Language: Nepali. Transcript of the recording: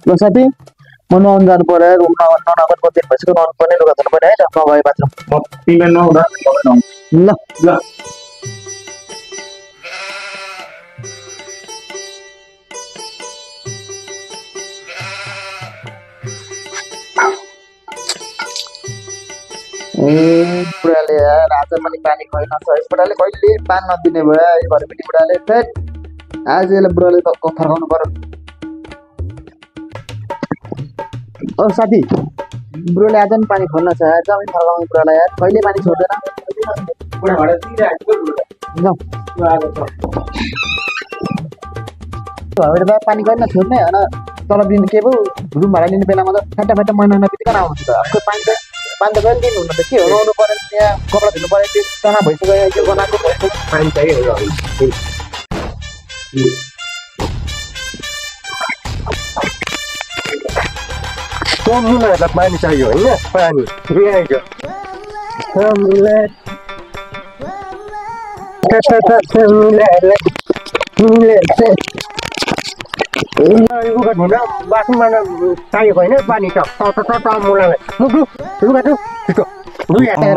ल साथी म नुहाउनु जानु पर्यो रुम ननगद कति दिन भइसक्यो नुहाउनु पर्ने लुगा धुनु पर्ने है सफा भयो बाथरुम म तिमीले नहुँदा तपाईँ नहुँ ल ल ए बुढाले यार आज पनि पानी खुवाइन छ बुढाले कहिले पानी नदिने भयो यो घरपट्टि बुढाले थेट आज यसलाई बुढाले त फर्काउनु पर्यो ओ साथी बुढाले आज पनि पानी खोल्न छ आज पनि फर्काउने बुढालाई यार कहिले पानी छोड्दैन पुरा भाडा तिरिरहेको ल आज छ घरबाट त पानी गर्न छोड्ने होइन तलब दिनु के भयो रुम भाडा लिने बेलामा त फाटा महिना नबितिकन आउँछ त आफ्नो पानी त कहिले दिनु हुन त के हो नुहाउनु पर्यो त्यहाँ कपडा धुनु पर्यो त्यो तना भइसक्यो यो बनाएको पानी चाहियो मुनाहरूलाई पानी चाहियो होइन पानी ल्याइज लुगा धुन बाथरुममा चाहिएको होइन पानी त मुलालाई लुगा धु छिटो लु यहाँ